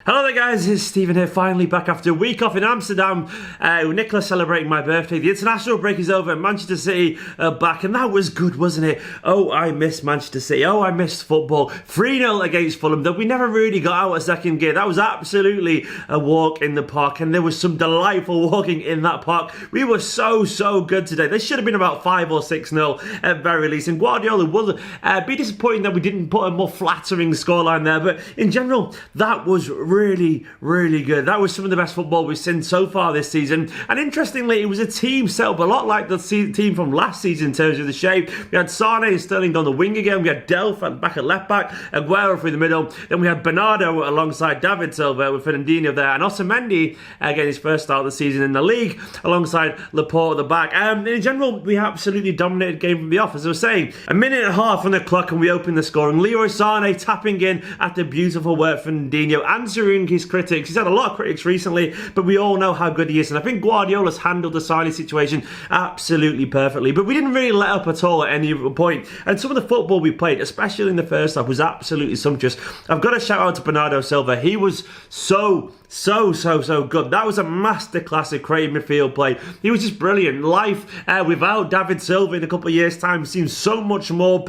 Hello there guys, it's Stephen here, finally back after a week off in Amsterdam with Nicola celebrating my birthday. The international break is over, Manchester City are back, and that was good, wasn't it? Oh, I miss Manchester City, oh, I miss football. 3-0 against Fulham, though we never really got out of second gear. That was absolutely a walk in the park, and there was some delightful walking in that park. We were so good today. There should have been about 5 or 6-0 at very least, and Guardiola will be disappointed that we didn't put a more flattering scoreline there, but in general, that was really good. That was some of the best football we've seen so far this season. And interestingly, it was a team set up a lot like the team from last season in terms of the shape. We had Sane and Sterling on the wing again. We had Delph back at left back, Aguero through the middle. Then we had Bernardo alongside David Silva with Fernandinho there, and Otamendi getting his first start of the season in the league alongside Laporte at the back. In general, we absolutely dominated the game from the off. As I was saying, a minute and a half on the clock and we opened the scoring. Leroy Sane tapping in after beautiful work from Fernandinho, answering his critics. He's had a lot of critics recently, but we all know how good he is, and I think Guardiola's handled the Sane situation absolutely perfectly. But we didn't really let up at all at any point, and some of the football we played, especially in the first half, was absolutely sumptuous. I've got to shout out to Bernardo Silva. He was so good. That was a masterclass of creative midfield play. He was just brilliant. Life without David Silva in a couple of years' time seems so much more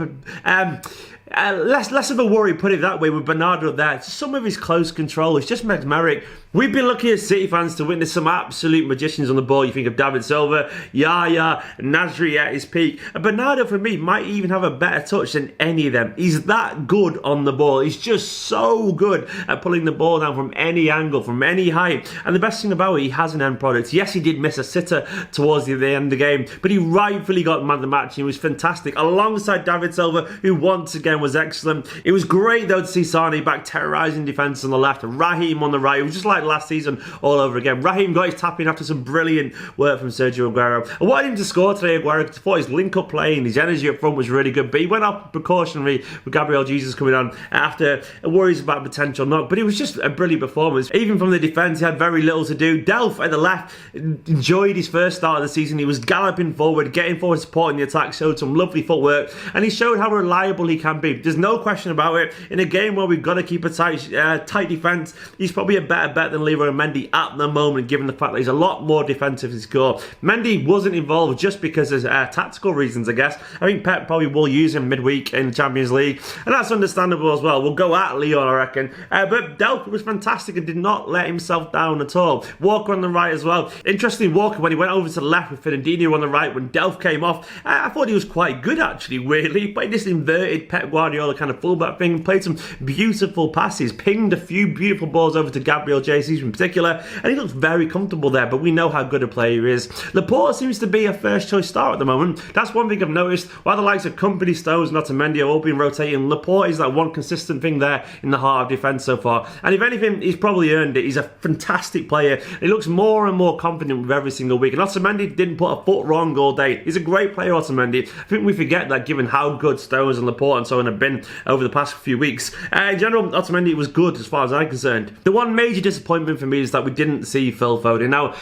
less of a worry, put it that way, with Bernardo there. Some of his close control is just mesmeric. We've been lucky as City fans to witness some absolute magicians on the ball. You think of David Silva, Yaya, Nasri at his peak. And Bernardo, for me, might even have a better touch than any of them. He's that good on the ball. He's just so good at pulling the ball down from any angle, from any height. And the best thing about it, he has an end product. Yes, he did miss a sitter towards the end of the game, but he rightfully got man of the match. He was fantastic, alongside David Silva, who once again was excellent. It was great, though, to see Sane back terrorising defence on the left, Raheem on the right. It was just like last season all over again. Raheem got his tap in after some brilliant work from Sergio Aguero. I wanted him to score today, Aguero, because I thought his link-up play and his energy up front was really good, but he went off precautionary with Gabriel Jesus coming on after worries about potential knock. But it was just a brilliant performance. Even from the defence, he had very little to do. Delph at the left enjoyed his first start of the season. He was galloping forward, getting forward, supporting the attack, showed some lovely footwork, and he showed how reliable he can be. There's no question about it. In a game where we've got to keep a tight defence, he's probably a better bet than Leroy Mendy at the moment, given the fact that he's a lot more defensive to score. Mendy wasn't involved just because of tactical reasons, I guess. I think Pep probably will use him midweek in the Champions League, and that's understandable as well. We'll go at Leon, I reckon. But Delph was fantastic and did not let himself down at all. Walker on the right as well. Interesting, Walker, when he went over to the left with Fernandinho on the right, when Delph came off, I thought he was quite good, actually, weirdly. He played this inverted Pep Guardiola kind of fullback thing, played some beautiful passes, pinged a few beautiful balls over to Gabriel Jesus in particular, and he looks very comfortable there, but we know how good a player he is. Laporte seems to be a first choice star at the moment. That's one thing I've noticed. While the likes of Kompany, Stones, and Otamendi have all been rotating, Laporte is that one consistent thing there in the heart of defence so far, and if anything, he's probably earned it. He's a fantastic player. He looks more and more confident with every single week, and Otamendi didn't put a foot wrong all day. He's a great player, Otamendi. I think we forget that, given how good Stones and Laporte and so on have been over the past few weeks. In general, Otamendi was good as far as I'm concerned. The one major disappointment for me is that we didn't see Phil Foden. Now,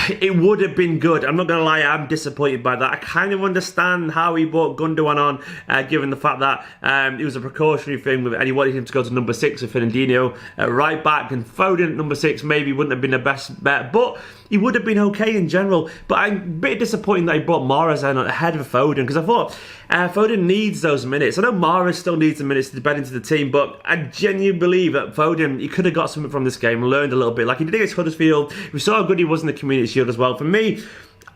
it would have been good. I'm not going to lie, I'm disappointed by that. I kind of understand how he brought Gundogan on, given the fact that it was a precautionary thing, and he wanted him to go to number 6 with Fernandinho right back, and Foden at number 6 maybe wouldn't have been the best bet, but he would have been okay in general. But I'm a bit disappointed that he brought Mahrez in ahead of Foden, because I thought Foden needs those minutes. I know Mahrez still needs the minutes to bed into the team, but I genuinely believe that Foden, he could have got something from this game and learned a little bit, like he did against Huddersfield. We saw how good he was in the Community Shield as well. For me,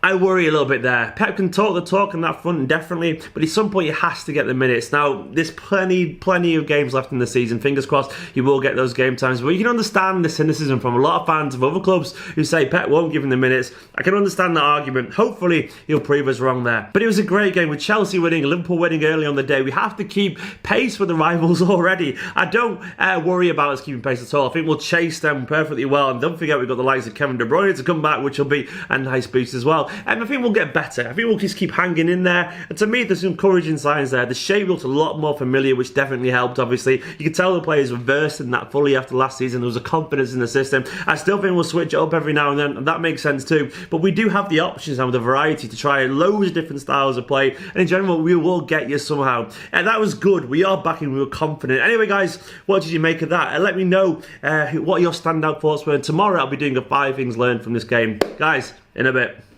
I worry a little bit there. Pep can talk the talk on that front, definitely, but at some point he has to get the minutes. Now, there's plenty of games left in the season. Fingers crossed he will get those game times, but you can understand the cynicism from a lot of fans of other clubs who say Pep won't give him the minutes. I can understand that argument. Hopefully he'll prove us wrong there. But it was a great game with Chelsea winning, Liverpool winning early on the day. We have to keep pace with the rivals already. I don't worry about us keeping pace at all. I think we'll chase them perfectly well, and don't forget we've got the likes of Kevin De Bruyne to come back, which will be a nice boost as well. I think we'll get better. I think we'll just keep hanging in there. And to me, there's some encouraging signs there. The shape looked a lot more familiar, which definitely helped, obviously. You could tell the players were versed in that fully after last season. There was a confidence in the system. I still think we'll switch it up every now and then, and that makes sense too. But we do have the options and the variety to try loads of different styles of play. And in general, we will get you somehow. And that was good. We are back and we were confident. Anyway, guys, what did you make of that? And let me know what your standout thoughts were. And tomorrow, I'll be doing a 5 things learned from this game. Guys, in a bit.